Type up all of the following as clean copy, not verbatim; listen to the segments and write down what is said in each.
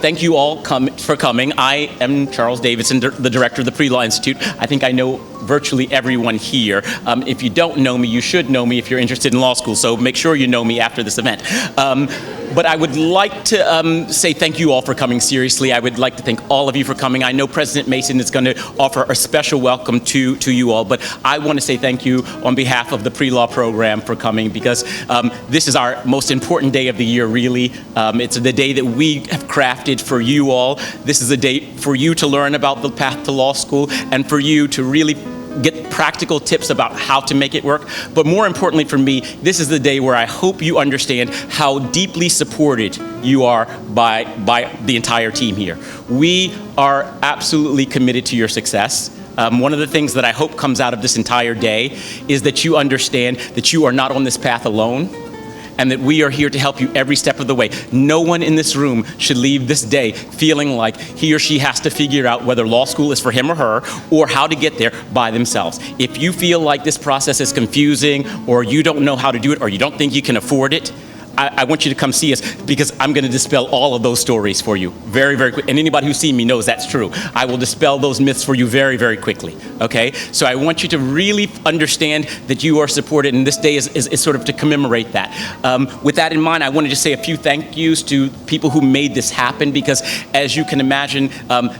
thank you all for coming. I am Charles Davidson, the director of the Pre-Law Institute. I think I know virtually everyone here. If you don't know me, you should know me if you're interested in law school, so make sure you know me after this event. But I would like to say thank you all for coming seriously. I would like to thank all of you for coming. I know President Mason is going to offer a special welcome to you all, but I want to say thank you on behalf of the pre-law program for coming, because this is our most important day of the year, really. It's the day that we have crafted for you all. This is a day for you to learn about the path to law school and for you to really get practical tips about how to make it work. But more importantly for me, this is the day where I hope you understand how deeply supported you are by the entire team here. We are absolutely committed to your success. One of the things that I hope comes out of this entire day is that you understand that you are not on this path alone, and that we are here to help you every step of the way. No one in this room should leave this day feeling like he or she has to figure out whether law school is for him or her, or how to get there by themselves. If you feel like this process is confusing, or you don't know how to do it, or you don't think you can afford it, I want you to come see us, because I'm going to dispel all of those stories for you very, very quickly. And anybody who's seen me knows that's true. I will dispel those myths for you very, very quickly, okay? So I want you to really understand that you are supported, and this day is sort of to commemorate that. With that in mind, I want to just say a few thank yous to people who made this happen, because as you can imagine,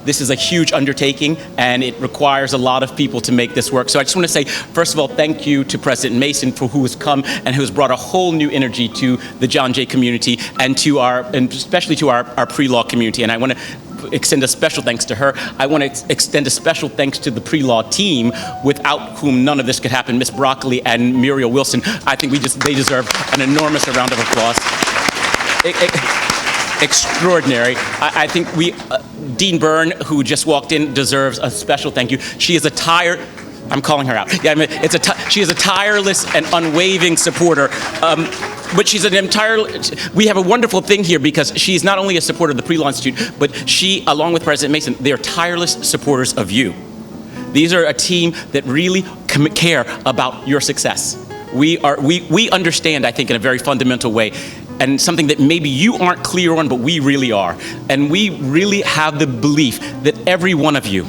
this is a huge undertaking, and it requires a lot of people to make this work. So I just want to say, first of all, thank you to President Mason for who has come and who has brought a whole new energy to the John Jay community and especially to our pre-law community. And I want to extend a special thanks to her. I want to extend a special thanks to the pre-law team, without whom none of this could happen. Miss Broccoli and Muriel Wilson, I think they deserve an enormous round of applause. Extraordinary. I think Dean Byrne, who just walked in, deserves a special thank you. She is I'm calling her out. Yeah, she is a tireless and unwavering supporter. But she's we have a wonderful thing here, because she's not only a supporter of the Pre-Law Institute, but she, along with President Mason, they are tireless supporters of you. These are a team that really care about your success. We understand, I think, in a very fundamental way, and something that maybe you aren't clear on, but we really are. And we really have the belief that every one of you,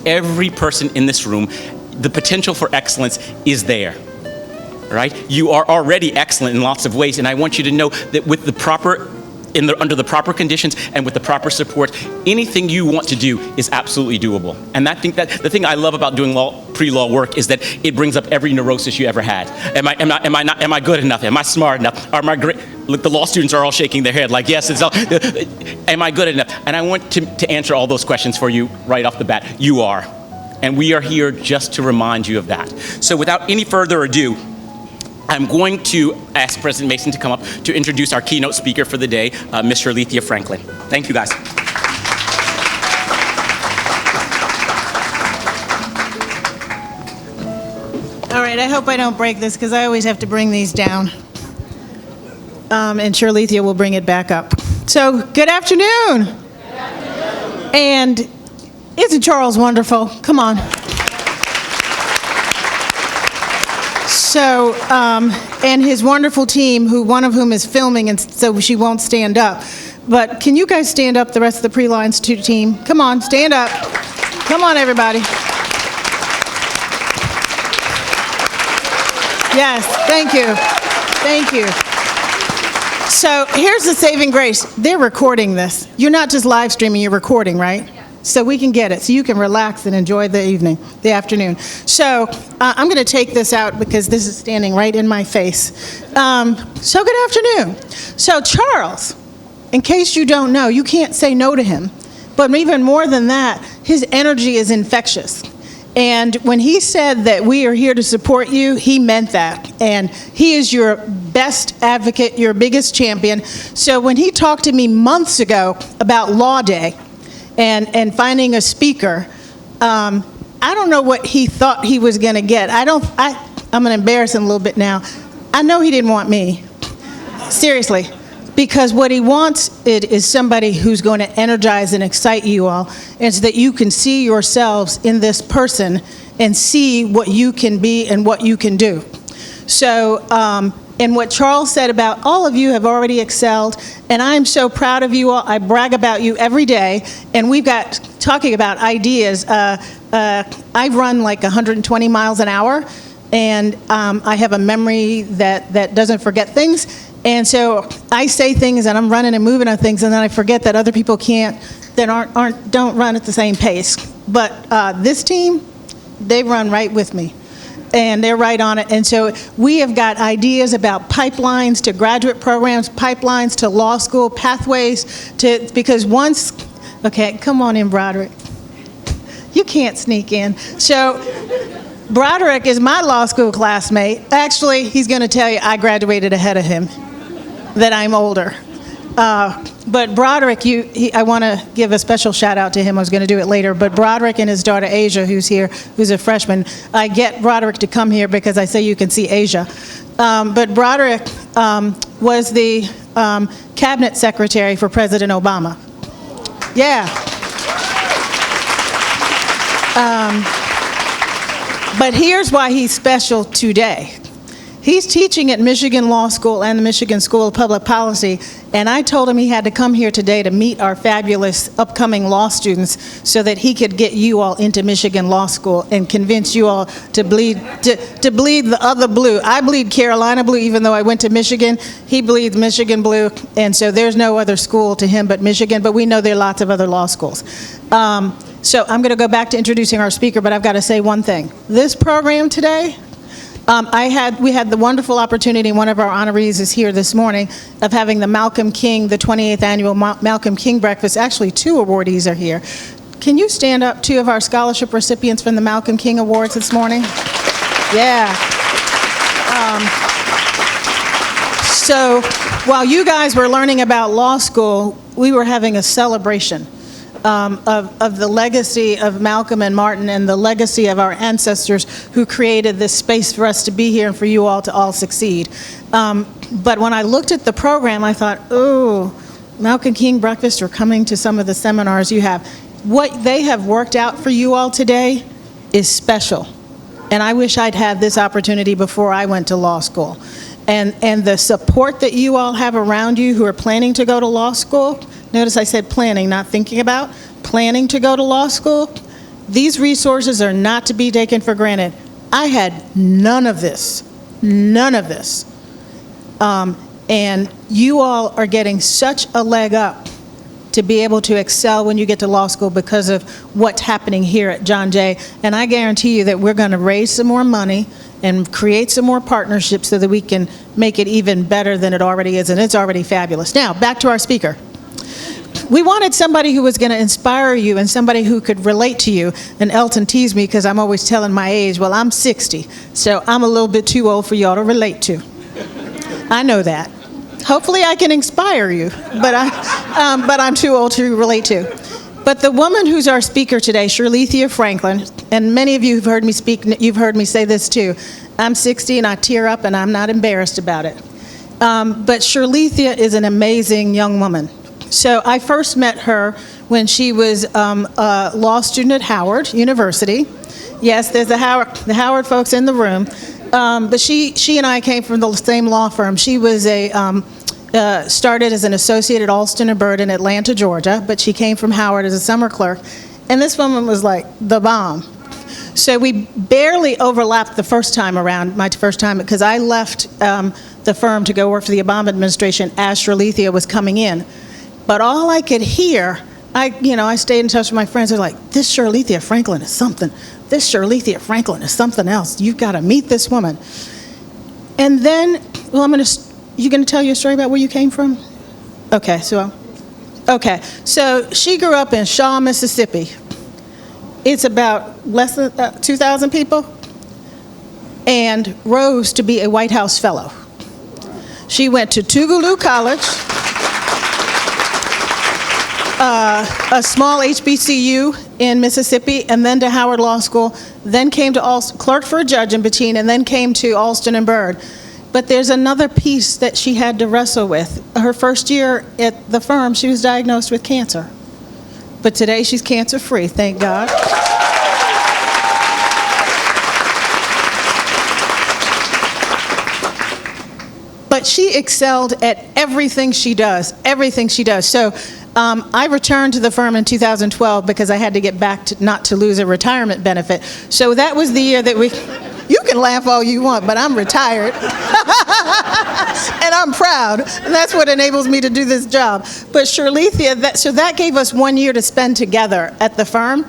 every person in this room, the potential for excellence is there, right? You are already excellent in lots of ways, and I want you to know that with under the proper conditions and with the proper support, anything you want to do is absolutely doable. And I think that the thing I love about doing pre-law work is that it brings up every neurosis you ever had. Am I good enough? Am I smart enough? Am I great? Look, the law students are all shaking their head like, yes, am I good enough? And I want to answer all those questions for you right off the bat. You are. And we are here just to remind you of that. So without any further ado, I'm going to ask President Mason to come up to introduce our keynote speaker for the day, Ms. Shirlethia Franklin. Thank you, guys. All right, I hope I don't break this, because I always have to bring these down. And Shirlethia will bring it back up. So, good afternoon. Good afternoon. And isn't Charles wonderful? Come on. So, and his wonderful team, one of whom is filming, and so she won't stand up. But can you guys stand up, the rest of the Pre-Law Institute team? Come on, stand up. Come on, everybody. Yes, thank you. Thank you. So here's the saving grace. They're recording this. You're not just live streaming, you're recording, right? So we can get it, so you can relax and enjoy the afternoon. So I'm going to take this out, because this is standing right in my face. So good afternoon. So Charles, in case you don't know, you can't say no to him. But even more than that, his energy is infectious. And when he said that we are here to support you, he meant that. And he is your best advocate, your biggest champion. So when he talked to me months ago about Law Day, and finding a speaker, I don't know what he thought he was going to get. I'm going to embarrass him a little bit now. I know he didn't want me, seriously, because what he wants is somebody who's going to energize and excite you all, and so that you can see yourselves in this person and see what you can be and what you can do. So, And what Charles said about all of you have already excelled, and I'm so proud of you all. I brag about you every day, and we've got, talking about ideas, I run like 120 miles an hour, and I have a memory that doesn't forget things, and so I say things, and I'm running and moving on things, and then I forget that other people can't, that don't run at the same pace. But this team, they run right with me. And they're right on it. And so we have got ideas about pipelines to graduate programs, pipelines to law school, pathways to, because once, okay, come on in, Broderick. You can't sneak in. So Broderick is my law school classmate. Actually, he's going to tell you I graduated ahead of him, that I'm older. But Broderick, I want to give a special shout out to him. I was going to do it later. But Broderick and his daughter Asia, who's here, who's a freshman, I get Broderick to come here because I say you can see Asia. But Broderick was the cabinet secretary for President Obama. Yeah. But here's why he's special today. He's teaching at Michigan Law School and the Michigan School of Public Policy, and I told him he had to come here today to meet our fabulous upcoming law students so that he could get you all into Michigan Law School and convince you all to bleed the other blue. I bleed Carolina blue, even though I went to Michigan. He bleeds Michigan blue, and so there's no other school to him but Michigan, but we know there are lots of other law schools. So I'm going to go back to introducing our speaker, but I've got to say one thing. This program today, we had the wonderful opportunity, one of our honorees is here this morning, of having the Malcolm King, the 28th annual Malcolm King breakfast. Actually, 2 awardees are here. Can you stand up, 2 of our scholarship recipients from the Malcolm King Awards this morning? Yeah. So while you guys were learning about law school, we were having a celebration of the legacy of Malcolm and Martin and the legacy of our ancestors who created this space for us to be here and for you all to all succeed. But when I looked at the program, I thought, oh, Malcolm King breakfast or coming to some of the seminars you have. What they have worked out for you all today is special. And I wish I'd had this opportunity before I went to law school. And the support that you all have around you who are planning to go to law school, notice I said planning, not thinking about, planning to go to law school, these resources are not to be taken for granted. I had none of this. And you all are getting such a leg up to be able to excel when you get to law school because of what's happening here at John Jay. And I guarantee you that we're going to raise some more money and create some more partnerships so that we can make it even better than it already is, and it's already fabulous. Now, back to our speaker. We wanted somebody who was going to inspire you and somebody who could relate to you. And Elton teased me because I'm always telling my age. Well, I'm 60, so I'm a little bit too old for y'all to relate to. I know that. Hopefully I can inspire you, but I'm too old to relate to. But the woman who's our speaker today, Shirlethia Franklin, and many of you who've heard me speak, you've heard me say this too. I'm 60 and I tear up and I'm not embarrassed about it. But Shirlethia is an amazing young woman. So I first met her when she was a law student at Howard University. Yes, there's the Howard folks in the room. But she and I came from the same law firm. She was started as an associate at Alston & Bird in Atlanta, Georgia, but she came from Howard as a summer clerk. And this woman was like the bomb. So we barely overlapped the first time around, my first time, because I left the firm to go work for the Obama administration as Shirlethia was coming in. But all I could hear, I stayed in touch with my friends. They're like, this Shirlethia Franklin is something. This Shirlethia Franklin is something else. You've got to meet this woman. And then, you going to tell your story about where you came from? Okay, so she grew up in Shaw, Mississippi. It's about less than 2,000 people, and rose to be a White House fellow. She went to Tougaloo College, a small HBCU in Mississippi, and then to Howard Law School, then came to clerked for a judge in Bettine, and then came to Alston & Bird. But there's another piece that she had to wrestle with. Her first year at the firm, she was diagnosed with cancer. But today she's cancer-free, thank God. but she excelled at everything she does, everything she does. So I returned to the firm in 2012 because I had to get back to not to lose a retirement benefit. So that was the year that you can laugh all you want, but I'm retired. And I'm proud. And that's what enables me to do this job. But Shirlethia, so that gave us 1 year to spend together at the firm.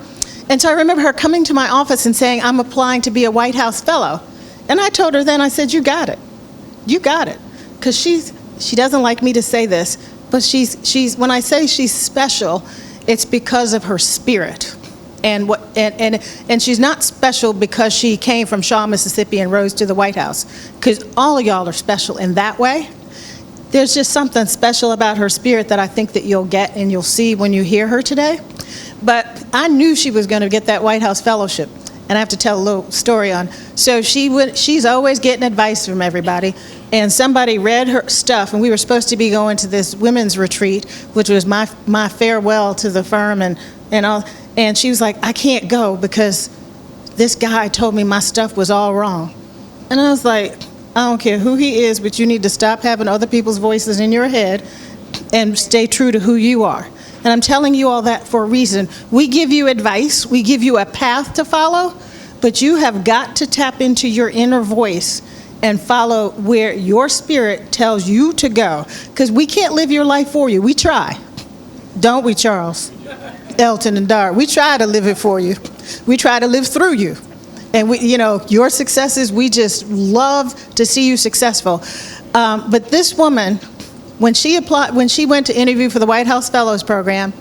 And so I remember her coming to my office and saying, I'm applying to be a White House fellow. And I told her then, I said, you got it. You got it. Because she doesn't like me to say this, but she's when I say she's special, it's because of her spirit. And she's not special because she came from Shaw, Mississippi and rose to the White House, because all of y'all are special in that way. There's just something special about her spirit that I think that you'll get and you'll see when you hear her today. But I knew she was going to get that White House fellowship. And I have to tell a little story on. So she's always getting advice from everybody. And somebody read her stuff, and we were supposed to be going to this women's retreat, which was my farewell to the firm and all. And she was like, I can't go because this guy told me my stuff was all wrong. And I was like, I don't care who he is, but you need to stop having other people's voices in your head and stay true to who you are. And I'm telling you all that for a reason. We give you advice, we give you a path to follow, but you have got to tap into your inner voice and follow where your spirit tells you to go. Because we can't live your life for you. We try. Don't we, Charles? Elton and Dar. We try to live it for you. We try to live through you. And your successes, we just love to see you successful. But this woman, when she went to interview for the White House Fellows Program,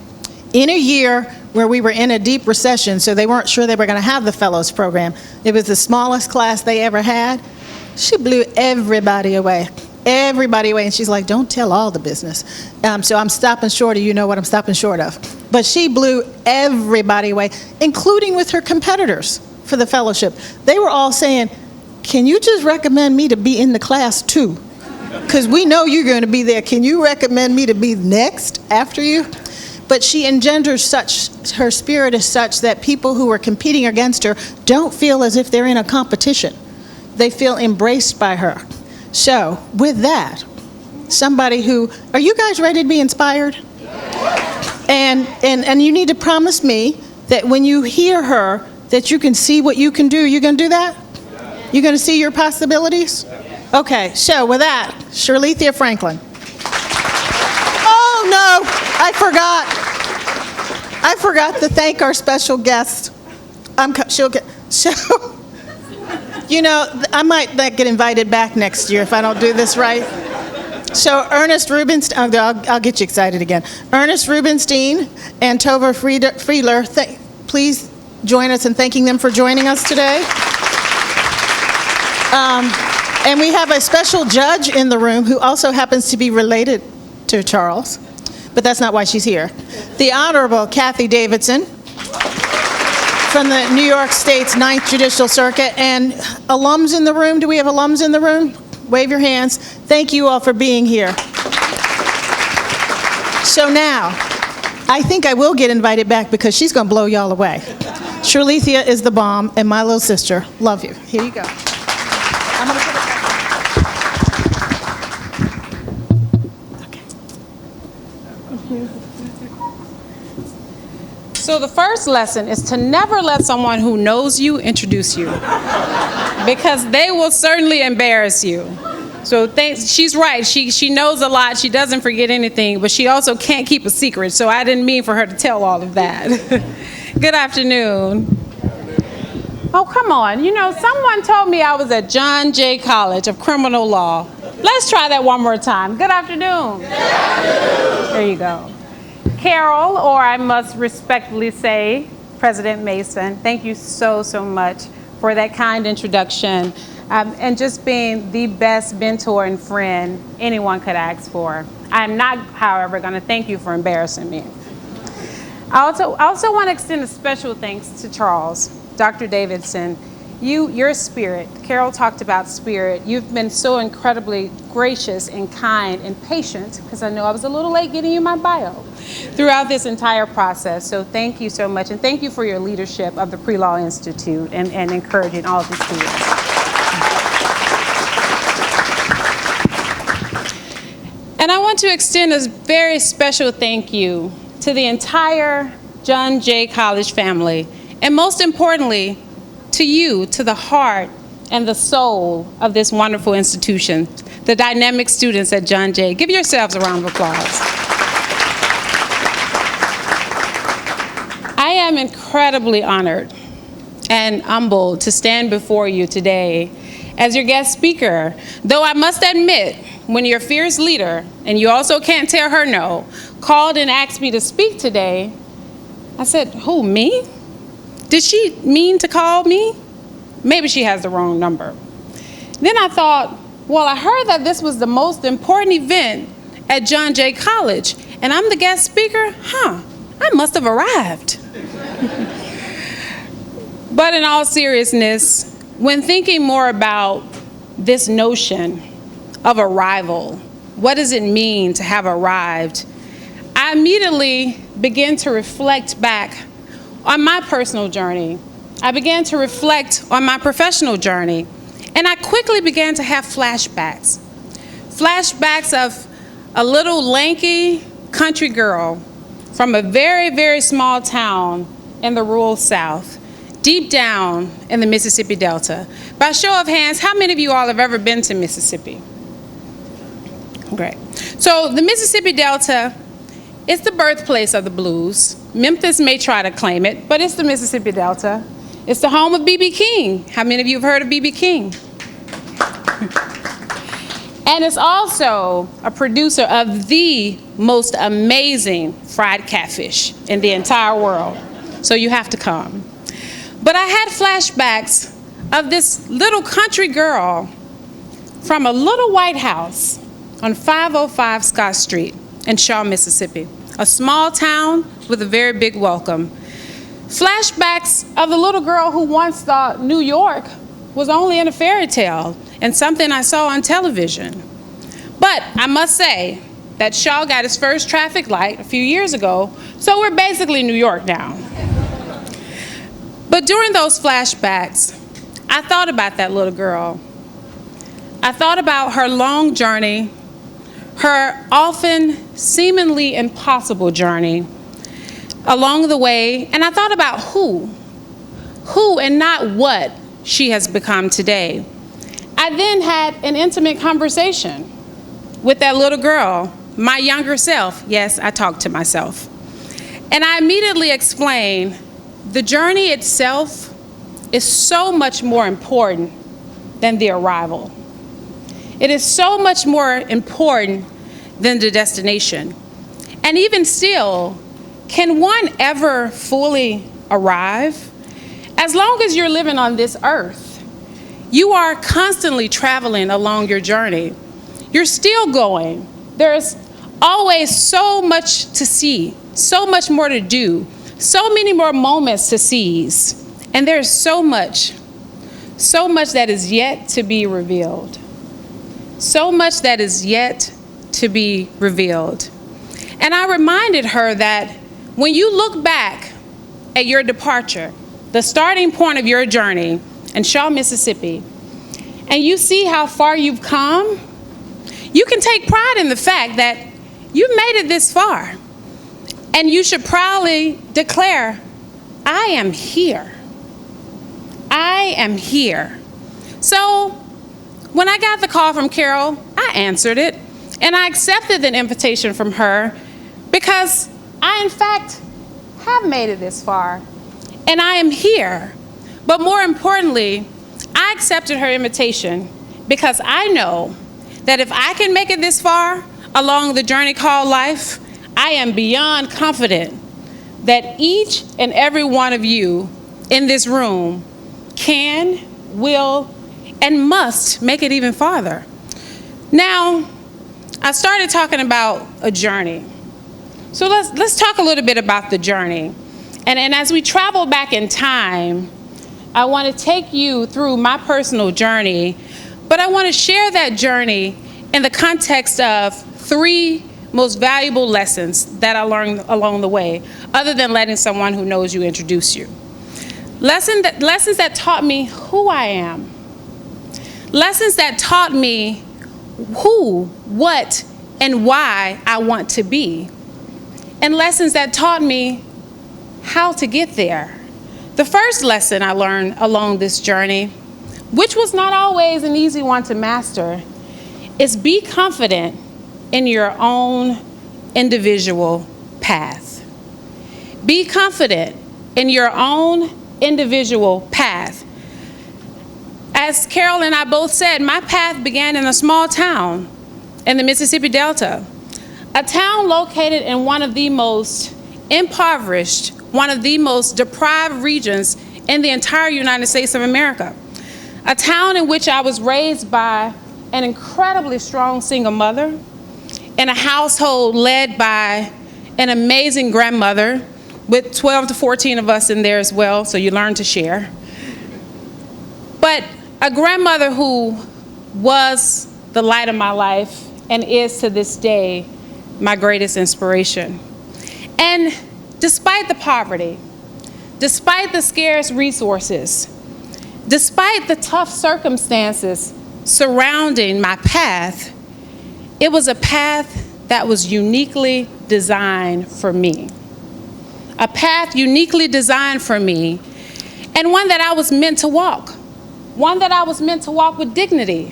in a year where we were in a deep recession, so they weren't sure they were going to have the Fellows Program, it was the smallest class they ever had, she blew everybody away. Everybody away. And she's like, don't tell all the business. So I'm stopping short of, you know what I'm stopping short of. But she blew everybody away, including with her competitors for the fellowship. They were all saying, can you just recommend me to be in the class too? Because we know you're going to be there. Can you recommend me to be next after you? But she engenders her spirit is such that people who are competing against her don't feel as if they're in a competition. They feel embraced by her. So with that, somebody who, are you guys ready to be inspired? And you need to promise me that when you hear her, that you can see what you can do. You going to do that? You going to see your possibilities? Okay, so with that, Shirlethia Franklin. Oh no, I forgot to thank our special guest. I might not get invited back next year if I don't do this right. So Ernest Rubenstein, I'll get you excited again. Ernest Rubenstein and Tova Friedler, please join us in thanking them for joining us today. And we have a special judge in the room who also happens to be related to Charles, but that's not why she's here. The Honorable Kathy Davidson from the New York State's 9th Judicial Circuit. And alums in the room, do we have alums in the room? Wave your hands. Thank you all for being here. So now, I think I will get invited back because she's going to blow y'all away. Shirlethia is the bomb, and my little sister. Love you. Here you go. I'm going to put it back. So the first lesson is to never let someone who knows you introduce you, because they will certainly embarrass you. So she's right. She knows a lot. She doesn't forget anything, but she also can't keep a secret. So I didn't mean for her to tell all of that. Good afternoon. Oh, come on. Someone told me I was at John Jay College of Criminal Law. Let's try that one more time. Good afternoon. Good afternoon. There you go. Carol, or I must respectfully say, President Mason, thank you so, so much for that kind introduction and just being the best mentor and friend anyone could ask for. I'm not, however, going to thank you for embarrassing me. I also want to extend a special thanks to Charles, Dr. Davidson. Your spirit, Carol talked about spirit. You've been so incredibly gracious and kind and patient, because I know I was a little late getting you my bio, throughout this entire process. So thank you so much. And thank you for your leadership of the Pre-Law Institute and encouraging all of the students. And I want to extend a very special thank you to the entire John Jay College family, and most importantly, to you, to the heart and the soul of this wonderful institution, the dynamic students at John Jay. Give yourselves a round of applause. I am incredibly honored and humbled to stand before you today as your guest speaker, though I must admit, when your fierce leader, and you also can't tell her no, called and asked me to speak today, I said, who, me? Did she mean to call me? Maybe she has the wrong number. Then I thought, well, I heard that this was the most important event at John Jay College, and I'm the guest speaker? I must have arrived. But in all seriousness, when thinking more about this notion of arrival, what does it mean to have arrived? I immediately began to reflect back on my personal journey. I began to reflect on my professional journey, and I quickly began to have flashbacks. Flashbacks of a little lanky country girl from a very, very small town in the rural South, deep down in the Mississippi Delta. By show of hands, how many of you all have ever been to Mississippi? Great. So the Mississippi Delta is the birthplace of the blues. Memphis may try to claim it, but it's the Mississippi Delta. It's the home of B.B. King. How many of you have heard of B.B. King? And it's also a producer of the most amazing fried catfish in the entire world. So you have to come. But I had flashbacks of this little country girl from a little white house on 505 Scott Street in Shaw, Mississippi, a small town with a very big welcome. Flashbacks of the little girl who once thought New York was only in a fairy tale and something I saw on television. But I must say that Shaw got its first traffic light a few years ago, so we're basically New York now. But during those flashbacks, I thought about that little girl. I thought about her long journey, her often seemingly impossible journey along the way, and I thought about who and not what she has become today. I then had an intimate conversation with that little girl, my younger self. Yes, I talked to myself. And I immediately explained the journey itself is so much more important than the arrival. It is so much more important than the destination. And even still, can one ever fully arrive? As long as you're living on this earth, you are constantly traveling along your journey. You're still going. There's always so much to see, so much more to do, so many more moments to seize. And there's so much that is yet to be revealed. So much that is yet to be revealed. And I reminded her that when you look back at your departure, the starting point of your journey in Shaw, Mississippi, and you see how far you've come, you can take pride in the fact that you've made it this far. And you should proudly declare, I am here. I am here. So when I got the call from Carol, I answered it, and I accepted the invitation from her because I, in fact, have made it this far, and I am here. But more importantly, I accepted her invitation because I know that if I can make it this far along the journey called life, I am beyond confident that each and every one of you in this room can, will, and must make it even farther. Now, I started talking about a journey. So let's talk a little bit about the journey. And as we travel back in time, I want to take you through my personal journey, but I want to share that journey in the context of 3 most valuable lessons that I learned along the way, other than letting someone who knows you introduce you. Lessons that taught me who I am. Lessons that taught me who, what, and why I want to be, and lessons that taught me how to get there. The first lesson I learned along this journey, which was not always an easy one to master, is be confident in your own individual path. Be confident in your own individual path. As Carol and I both said, my path began in a small town in the Mississippi Delta, a town located in one of the most impoverished, one of the most deprived regions in the entire United States of America. A town in which I was raised by an incredibly strong single mother, in a household led by an amazing grandmother with 12 to 14 of us in there as well, so you learn to share. But a grandmother who was the light of my life and is to this day my greatest inspiration. And despite the poverty, despite the scarce resources, despite the tough circumstances surrounding my path, it was a path that was uniquely designed for me. A path uniquely designed for me, and one that I was meant to walk. One that I was meant to walk with dignity.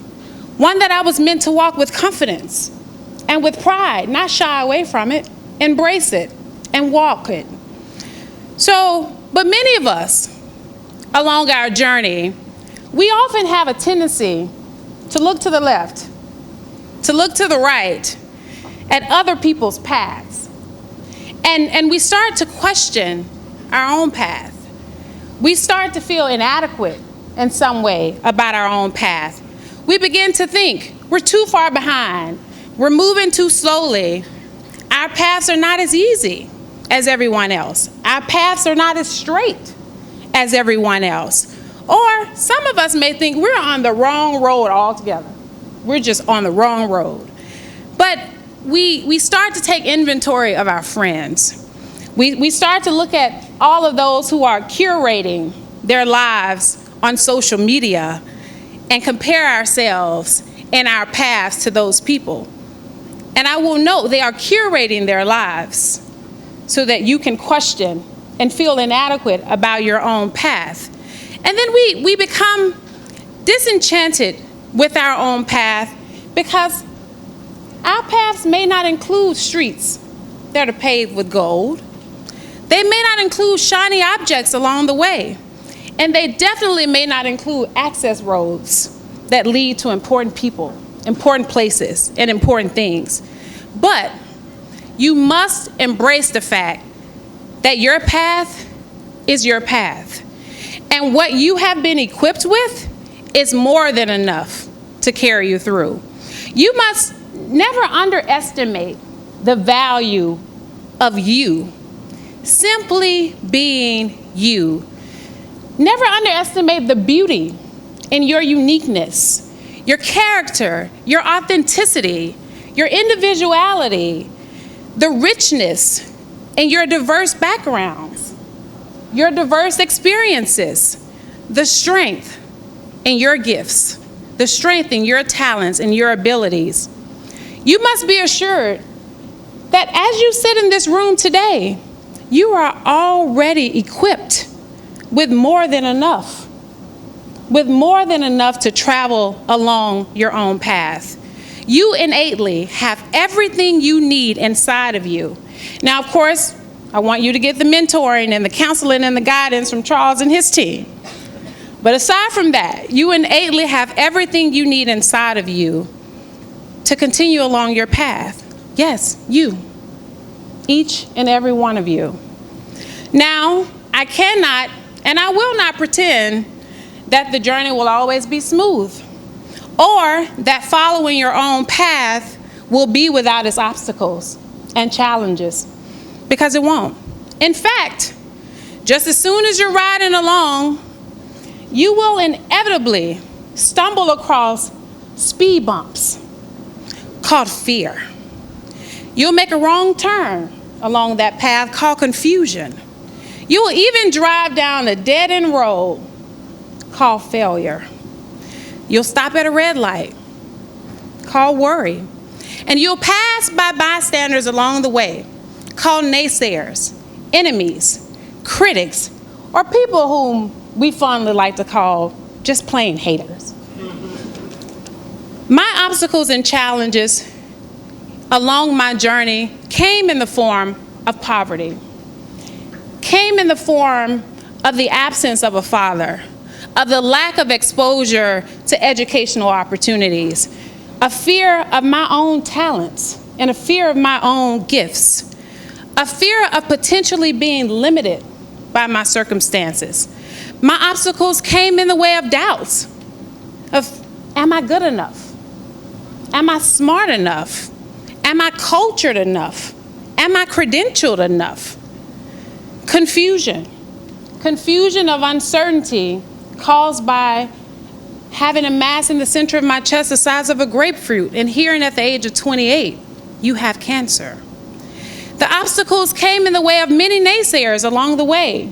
One that I was meant to walk with confidence and with pride, not shy away from it, embrace it and walk it. But many of us along our journey, we often have a tendency to look to the left, to look to the right at other people's paths. And we start to question our own path. We start to feel inadequate in some way about our own path. We begin to think we're too far behind. We're moving too slowly. Our paths are not as easy as everyone else. Our paths are not as straight as everyone else. Or some of us may think we're on the wrong road altogether. We're just on the wrong road. But we start to take inventory of our friends. We start to look at all of those who are curating their lives on social media and compare ourselves and our paths to those people. And I will note they are curating their lives so that you can question and feel inadequate about your own path. And then we become disenchanted with our own path because our paths may not include streets that are paved with gold. They may not include shiny objects along the way. And they definitely may not include access roads that lead to important people, important places, and important things. But you must embrace the fact that your path is your path. And what you have been equipped with is more than enough to carry you through. You must never underestimate the value of you, simply being you. Never underestimate the beauty in your uniqueness, your character, your authenticity, your individuality, the richness in your diverse backgrounds, your diverse experiences, the strength in your gifts, the strength in your talents and your abilities. You must be assured that as you sit in this room today, you are already equipped with more than enough to travel along your own path. You innately have everything you need inside of you. Now, of course, I want you to get the mentoring and the counseling and the guidance from Charles and his team. But aside from that, you innately have everything you need inside of you to continue along your path. Yes, you. Each and every one of you. Now, I cannot and I will not pretend that the journey will always be smooth or that following your own path will be without its obstacles and challenges, because it won't. In fact, just as soon as you're riding along, you will inevitably stumble across speed bumps called fear. You'll make a wrong turn along that path called confusion. You will even drive down a dead-end road called failure. You'll stop at a red light called worry. And you'll pass by bystanders along the way, called naysayers, enemies, critics, or people whom we fondly like to call just plain haters. My obstacles and challenges along my journey came in the form of poverty, came in the form of the absence of a father, of the lack of exposure to educational opportunities, a fear of my own talents, and a fear of my own gifts, a fear of potentially being limited by my circumstances. My obstacles came in the way of doubts of, am I good enough? Am I smart enough? Am I cultured enough? Am I credentialed enough? Confusion of uncertainty caused by having a mass in the center of my chest the size of a grapefruit and hearing at the age of 28, you have cancer. The obstacles came in the way of many naysayers along the way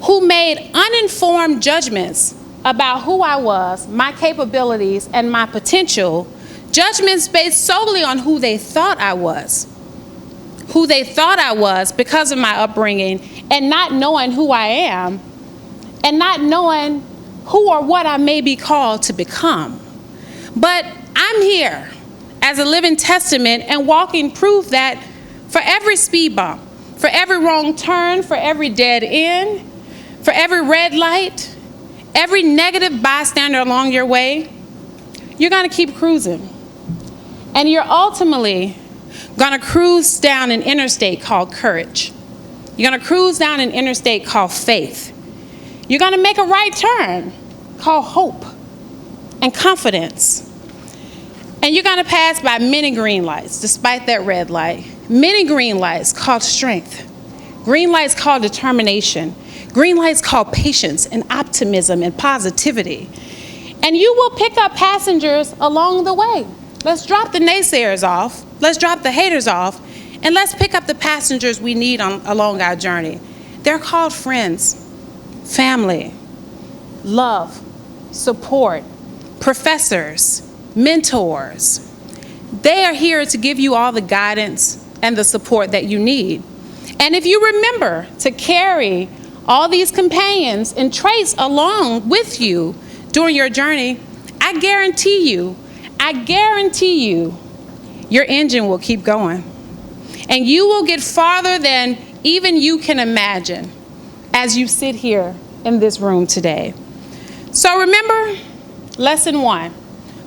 who made uninformed judgments about who I was, my capabilities, and my potential, judgments based solely on who they thought I was because of my upbringing, and not knowing who I am, and not knowing who or what I may be called to become. But I'm here as a living testament and walking proof that for every speed bump, for every wrong turn, for every dead end, for every red light, every negative bystander along your way, you're gonna keep cruising. And you're ultimately gonna cruise down an interstate called courage. You're gonna cruise down an interstate called faith. You're gonna make a right turn called hope and confidence. And you're gonna pass by many green lights, despite that red light. Many green lights called strength. Green lights called determination. Green lights called patience and optimism and positivity. And you will pick up passengers along the way. Let's drop the naysayers off. Let's drop the haters off. And let's pick up the passengers we need along our journey. They're called friends, family, love, support, professors, mentors. They are here to give you all the guidance and the support that you need. And if you remember to carry all these companions and traits along with you during your journey, I guarantee you, your engine will keep going. And you will get farther than even you can imagine as you sit here in this room today. So remember, lesson 1,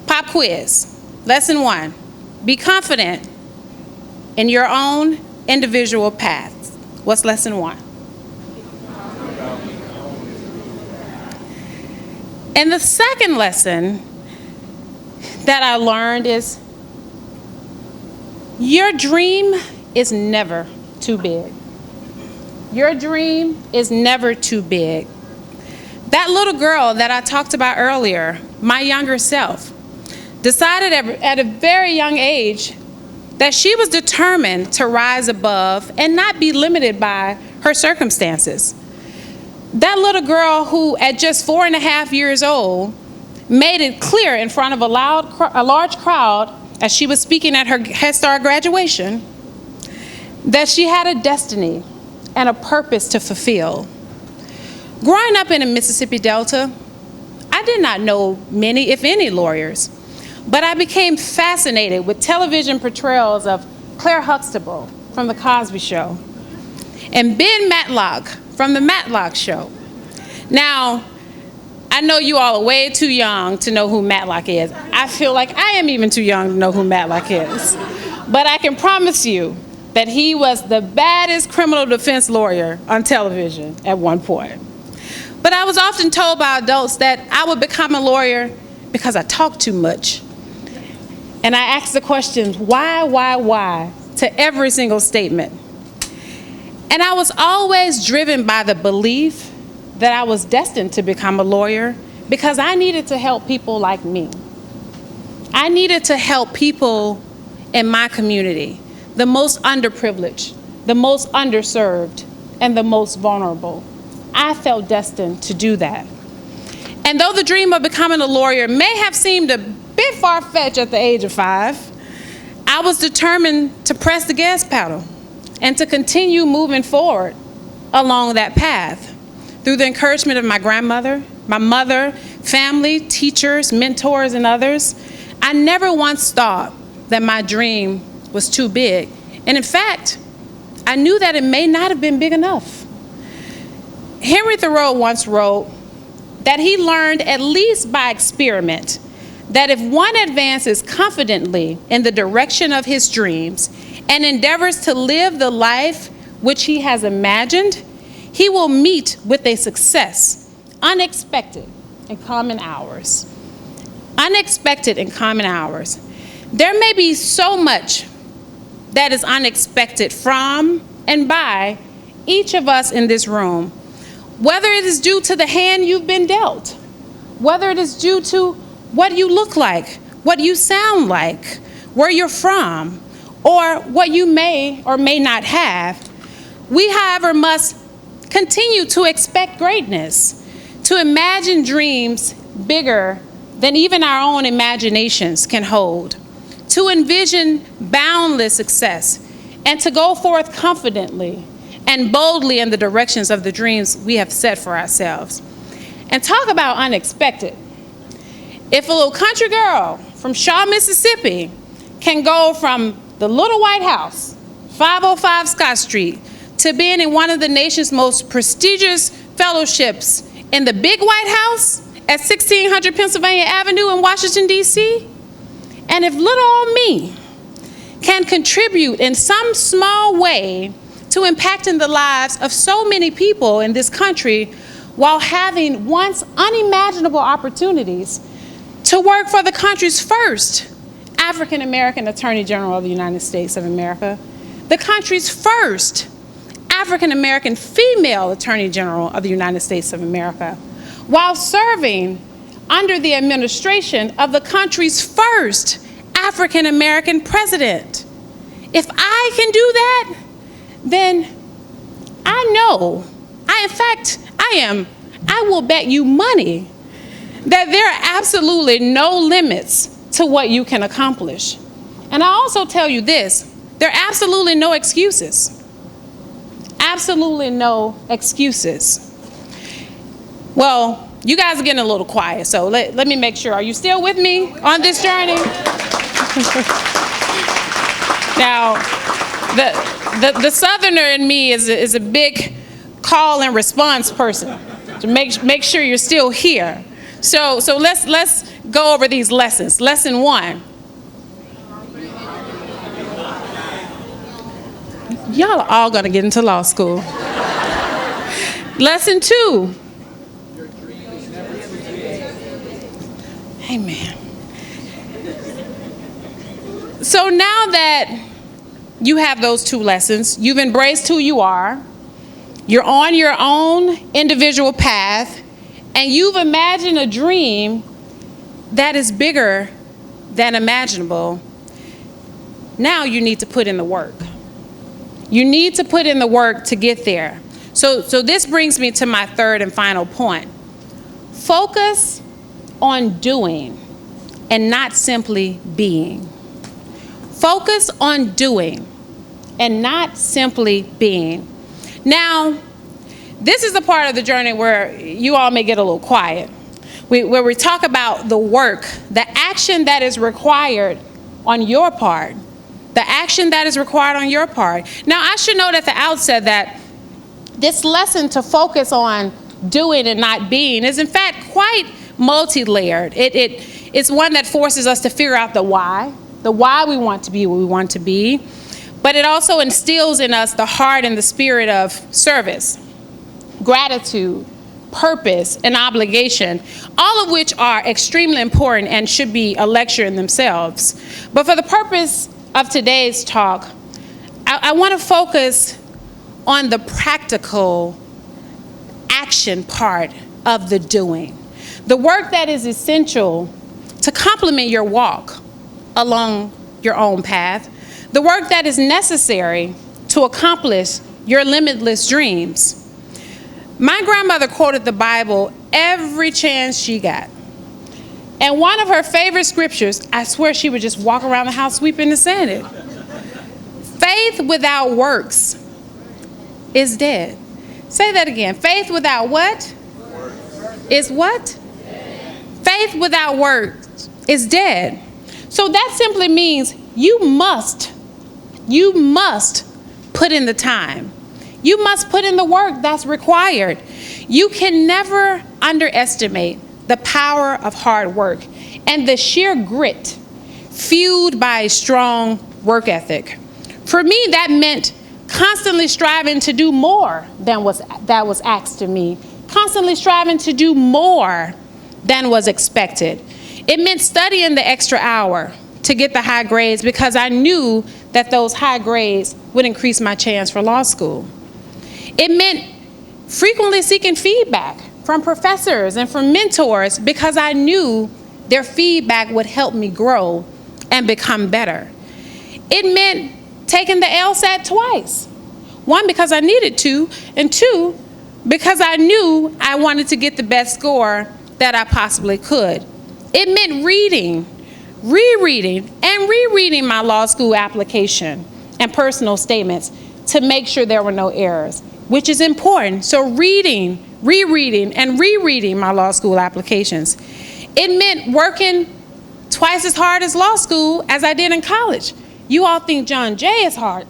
pop quiz. Lesson 1, be confident in your own individual path. What's lesson 1? And the second lesson that I learned is your dream is never too big. Your dream is never too big. That little girl that I talked about earlier, my younger self, decided at a very young age that she was determined to rise above and not be limited by her circumstances. That little girl who, at just 4.5 years old, made it clear in front of a large crowd as she was speaking at her Head Start graduation that she had a destiny and a purpose to fulfill. Growing up in the Mississippi Delta, I did not know many, if any, lawyers, but I became fascinated with television portrayals of Claire Huxtable from The Cosby Show and Ben Matlock from The Matlock Show. Now, I know you all are way too young to know who Matlock is. I feel like I am even too young to know who Matlock is. But I can promise you that he was the baddest criminal defense lawyer on television at one point. But I was often told by adults that I would become a lawyer because I talk too much. And I asked the question, why, to every single statement. And I was always driven by the belief that I was destined to become a lawyer because I needed to help people like me. I needed to help people in my community, the most underprivileged, the most underserved, and the most vulnerable. I felt destined to do that. And though the dream of becoming a lawyer may have seemed a bit far-fetched at the age of 5, I was determined to press the gas pedal and to continue moving forward along that path through the encouragement of my grandmother, my mother, family, teachers, mentors, and others. I never once thought that my dream was too big. And in fact, I knew that it may not have been big enough. Henry Thoreau once wrote that he learned, at least by experiment, that if one advances confidently in the direction of his dreams and endeavors to live the life which he has imagined, he will meet with a success unexpected in common hours. Unexpected in common hours. There may be so much that is unexpected from and by each of us in this room, whether it is due to the hand you've been dealt, whether it is due to what you look like, what you sound like, where you're from, or what you may or may not have. We, however, must continue to expect greatness, to imagine dreams bigger than even our own imaginations can hold, to envision boundless success, and to go forth confidently and boldly in the directions of the dreams we have set for ourselves. And talk about unexpected. If a little country girl from Shaw, Mississippi can go from the little white house, 505 Scott Street, to being in one of the nation's most prestigious fellowships in the big White House at 1600 Pennsylvania Avenue in Washington, D.C., and if little old me can contribute in some small way to impacting the lives of so many people in this country while having once unimaginable opportunities to work for the country's first African-American Attorney General of the United States of America, the country's first African-American female Attorney General of the United States of America, while serving under the administration of the country's first African-American president. If I can do that, then I will bet you money that there are absolutely no limits to what you can accomplish. And I also tell you this, there are absolutely no excuses. Absolutely no excuses. Well, you guys are getting a little quiet, so let me make sure. Are you still with me on this journey? Now, the Southerner in me is a big call and response person to make sure you're still here. So let's go over these lessons. Lesson 1. Y'all are all gonna get into law school. Lesson 2. Amen. So now that you have those 2 lessons, you've embraced who you are, you're on your own individual path, and you've imagined a dream that is bigger than imaginable. Now you need to put in the work. You need to put in the work to get there. So this brings me to my 3rd and final point. Focus on doing and not simply being. Focus on doing and not simply being. Now, this is the part of the journey where you all may get a little quiet, where we talk about the work, the action that is required on your part. The action that is required on your part. Now, I should note at the outset that this lesson to focus on doing and not being is in fact quite multi-layered. It's one that forces us to figure out the why we want to be what we want to be, but it also instills in us the heart and the spirit of service, gratitude, purpose, and obligation, all of which are extremely important and should be a lecture in themselves. But for the purpose of today's talk, I want to focus on the practical action part of the doing, the work that is essential to complement your walk along your own path, the work that is necessary to accomplish your limitless dreams. My grandmother quoted the Bible every chance she got. And one of her favorite scriptures, I swear she would just walk around the house sweeping and saying it. Faith without works is dead. Say that again. Faith without what? Is what? Faith without works is dead. So that simply means you must put in the time. You must put in the work that's required. You can never underestimate the power of hard work and the sheer grit fueled by a strong work ethic. For me, that meant constantly striving to do more than that was asked of me, constantly striving to do more than was expected. It meant studying the extra hour to get the high grades because I knew that those high grades would increase my chance for law school. It meant frequently seeking feedback from professors and from mentors because I knew their feedback would help me grow and become better. It meant taking the LSAT twice. One, because I needed to, and two, because I knew I wanted to get the best score that I possibly could. It meant reading, rereading, and rereading my law school application and personal statements to make sure there were no errors, which is important. So reading, rereading, and rereading my law school applications. It meant working twice as hard as law school as I did in college. You all think John Jay is hard.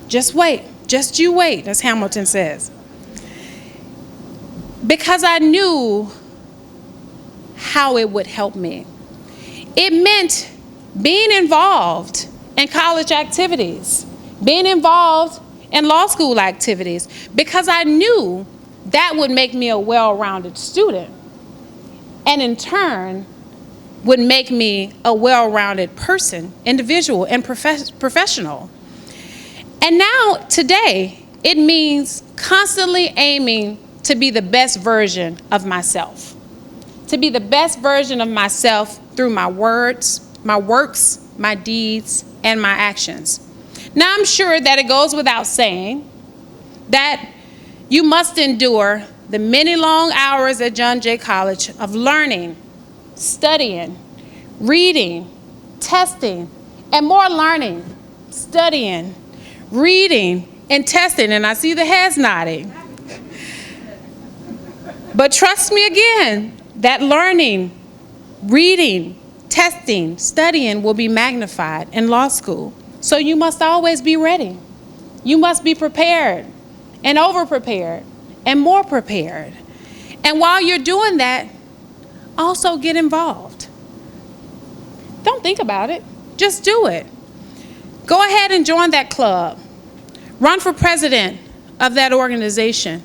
Just wait. Just you wait, as Hamilton says. Because I knew how it would help me. It meant being involved in college activities, being involved in law school activities, because I knew that would make me a well-rounded student, and in turn would make me a well-rounded person, individual, and professional. And now, today, it means constantly aiming to be the best version of myself. To be the best version of myself through my words, my works, my deeds, and my actions. Now, I'm sure that it goes without saying that you must endure the many long hours at John Jay College of learning, studying, reading, testing, and more learning, studying, reading, and testing. And I see the heads nodding. But trust me again, that learning, reading, testing, studying will be magnified in law school. So you must always be ready. You must be prepared and over-prepared and more prepared. And while you're doing that, also get involved. Don't think about it. Just do it. Go ahead and join that club. Run for president of that organization.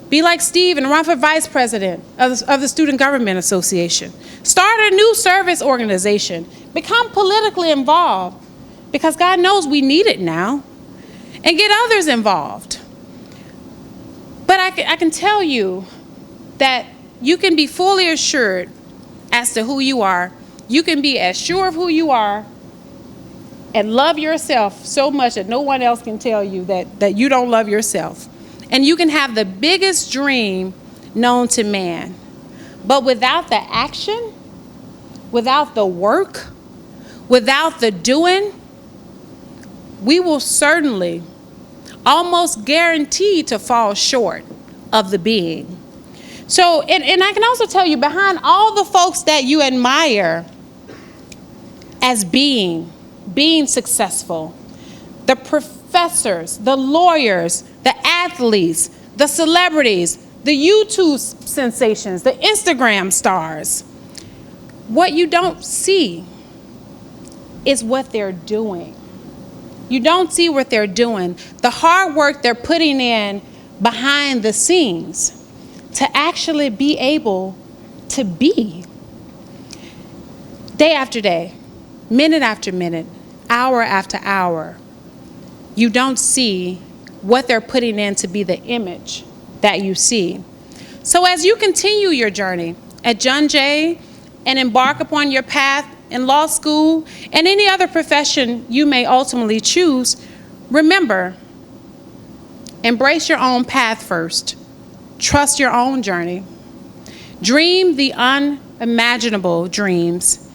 Be like Steve and run for vice president of the Student Government Association. Start a new service organization. Become politically involved because God knows we need it now. And get others involved. But I can tell you that you can be fully assured as to who you are. You can be as sure of who you are and love yourself so much that no one else can tell you that you don't love yourself. And you can have the biggest dream known to man. But without the action, without the work, without the doing, we will certainly, almost guaranteed to fall short of the being. So, and I can also tell you, behind all the folks that you admire as being successful, the professors, the lawyers, the athletes, the celebrities, the YouTube sensations, the Instagram stars, what you don't see is what they're doing. You don't see what they're doing, the hard work they're putting in behind the scenes to actually be able to be. Day after day, minute after minute, hour after hour, you don't see what they're putting in to be the image that you see. So as you continue your journey at John Jay and embark upon your path in law school and any other profession you may ultimately choose, remember, embrace your own path first. Trust your own journey. Dream the imaginable dreams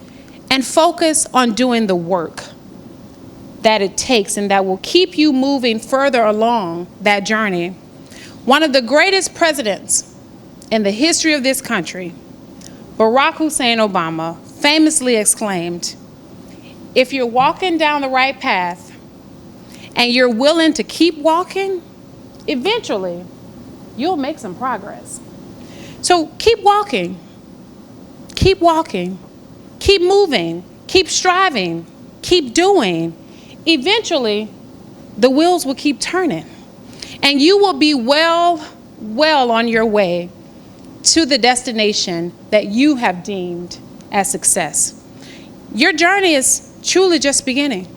and focus on doing the work that it takes and that will keep you moving further along that journey. One of the greatest presidents in the history of this country, Barack Hussein Obama, famously exclaimed, "If you're walking down the right path and you're willing to keep walking, eventually you'll make some progress." So keep walking, keep moving, keep striving, keep doing. Eventually, the wheels will keep turning, and you will be well on your way to the destination that you have deemed as success. Your journey is truly just beginning.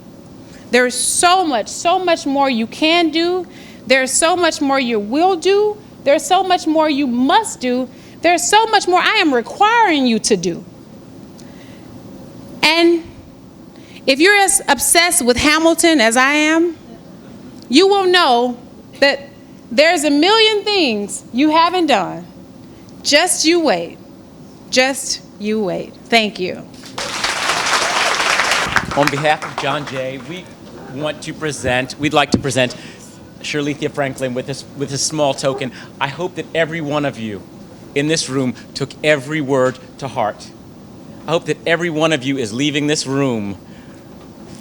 There is so much more you can do. There's so much more you will do. There's so much more you must do. There's so much more I am requiring you to do. And if you're as obsessed with Hamilton as I am, you will know that there's a million things you haven't done. Just you wait. Just you wait. Thank you. On behalf of John Jay, we'd like to present Shirlethia Franklin with this small token. I hope that every one of you in this room took every word to heart. I hope that every one of you is leaving this room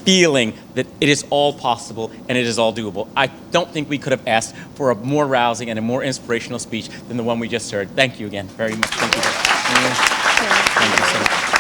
feeling that it is all possible and it is all doable. I don't think we could have asked for a more rousing and a more inspirational speech than the one we just heard. Thank you again very much. Thank you. Thank you so much.